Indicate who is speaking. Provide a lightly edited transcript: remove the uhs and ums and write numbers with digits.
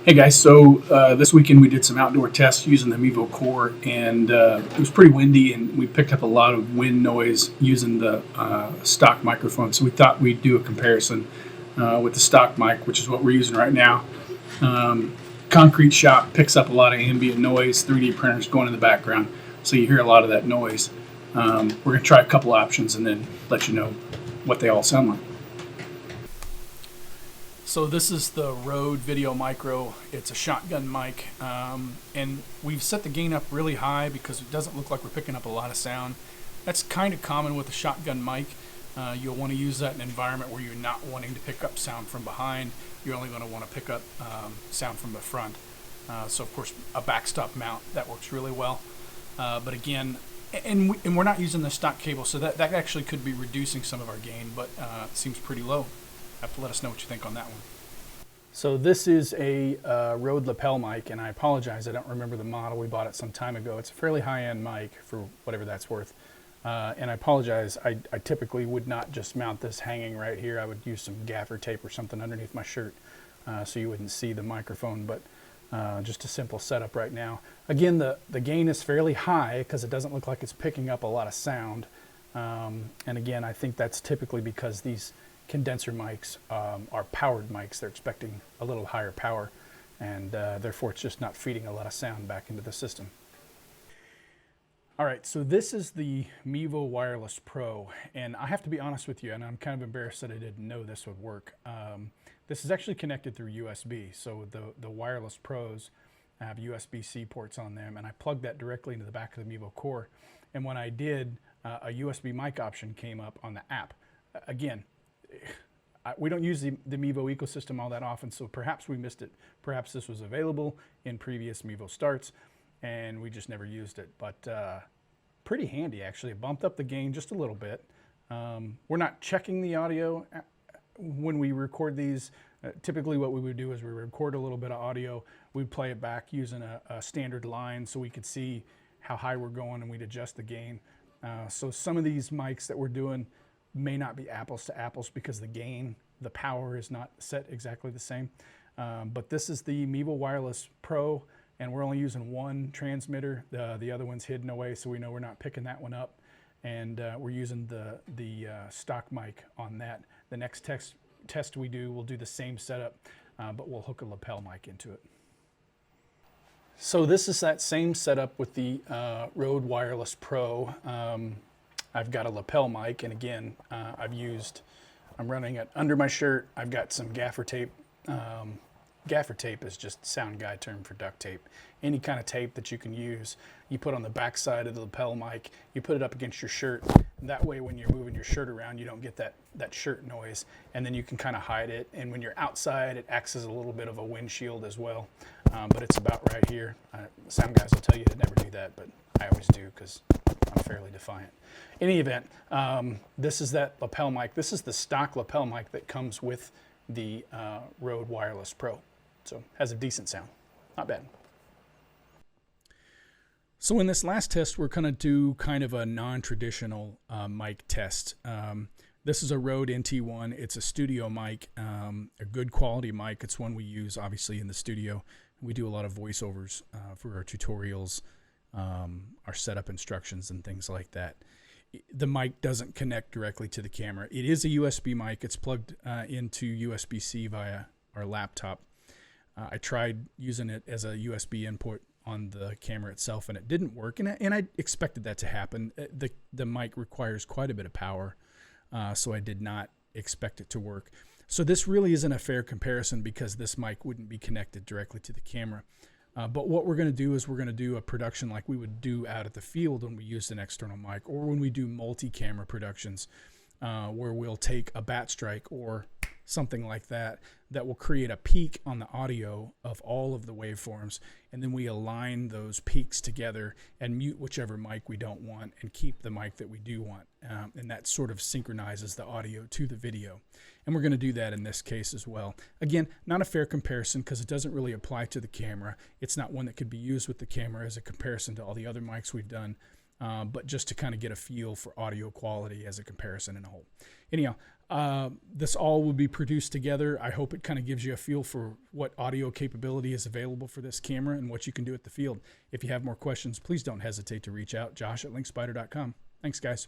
Speaker 1: Hey guys, so this weekend we did some outdoor tests using the Mevo Core, and it was pretty windy, and we picked up a lot of wind noise using the stock microphone. So we thought we'd do a comparison with the stock mic, which is what we're using right now. Concrete shop picks up a lot of ambient noise. 3D printers going in the background, so you hear a lot of that noise. We're going to try a couple options and then let you know what they all sound like. So this is the Rode Video Micro. It's a shotgun mic, and we've set the gain up really high because it doesn't look like we're picking up a lot of sound. That's kind of common with a shotgun mic. You'll want to use that in an environment where you're not wanting to pick up sound from behind. You're only going to want to pick up sound from the front. So of course a backstop mount, that works really well. But again, and we're not using the stock cable, so that actually could be reducing some of our gain, but it seems pretty low. Have to let us know what you think on that one. So this is a Rode Lapel mic, and I apologize, I don't remember the model. We bought it some time ago. It's a fairly high-end mic for whatever that's worth. And I apologize, I typically would not just mount this hanging right here. I would use some gaffer tape or something underneath my shirt so you wouldn't see the microphone, but just a simple setup right now. Again, the gain is fairly high because it doesn't look like it's picking up a lot of sound. And again, I think that's typically because these condenser mics are powered mics. They're expecting a little higher power, and therefore it's just not feeding a lot of sound back into the system. All right, so this is the Mevo Wireless Pro, and I have to be honest with you, and I'm kind of embarrassed that I didn't know this would work. This is actually connected through USB, so the Wireless Pros have USB-C ports on them, and I plugged that directly into the back of the Mevo Core, and when I did, a USB mic option came up on the app. Again, we don't use the Mevo ecosystem all that often, so perhaps we missed it. Perhaps this was available in previous Mevo starts, and we just never used it. But pretty handy, actually. It bumped up the gain just a little bit. We're not checking the audio when we record these. Typically what we would do is we record a little bit of audio. We'd play it back using a standard line so we could see how high we're going, and we'd adjust the gain. So some of these mics that we're doing may not be apples to apples because the gain, the power is not set exactly the same. But this is the Mevo Wireless Pro, and we're only using one transmitter. The other one's hidden away, so we know we're not picking that one up. And we're using the stock mic on that. The next test we do, we'll do the same setup, but we'll hook a lapel mic into it. So this is that same setup with the Rode Wireless Pro. I've got a lapel mic, and again, I'm running it under my shirt. I've got some gaffer tape. Gaffer tape is just sound guy term for duct tape. Any kind of tape that you can use, you put on the back side of the lapel mic, you put it up against your shirt. And that way when you're moving your shirt around, you don't get that shirt noise, and then you can kind of hide it. And when you're outside, it acts as a little bit of a windshield as well. But it's about right here. Sound guys will tell you to never do that, but I always do because I'm fairly defiant. In any event, this is that lapel mic. This is the stock lapel mic that comes with the Rode Wireless Pro. So has a decent sound, not bad. So in this last test, we're going to do kind of a non-traditional mic test. This is a Rode NT1. It's a studio mic, a good quality mic. It's one we use obviously in the studio. We do a lot of voiceovers for our tutorials, our setup instructions and things like that. The mic doesn't connect directly to the camera. It is a USB mic. It's plugged into USB-C via our laptop. I tried using it as a USB input on the camera itself, and it didn't work, and I expected that to happen. The mic requires quite a bit of power, so I did not expect it to work. So this really isn't a fair comparison because this mic wouldn't be connected directly to the camera. But what we're going to do is we're going to do a production like we would do out at the field when we used an external mic, or when we do multi-camera productions where we'll take a bat strike or something like that will create a peak on the audio of all of the waveforms, and then we align those peaks together and mute whichever mic we don't want and keep the mic that we do want, and that sort of synchronizes the audio to the video. And we're going to do that in this case as well. Again, not a fair comparison because it doesn't really apply to the camera. It's not one that could be used with the camera as a comparison to all the other mics we've done. but just to kind of get a feel for audio quality as a comparison in a whole. Anyhow, this all will be produced together. I hope it kind of gives you a feel for what audio capability is available for this camera and what you can do at the field. If you have more questions, please don't hesitate to reach out. Josh@linkspider.com. Thanks, guys.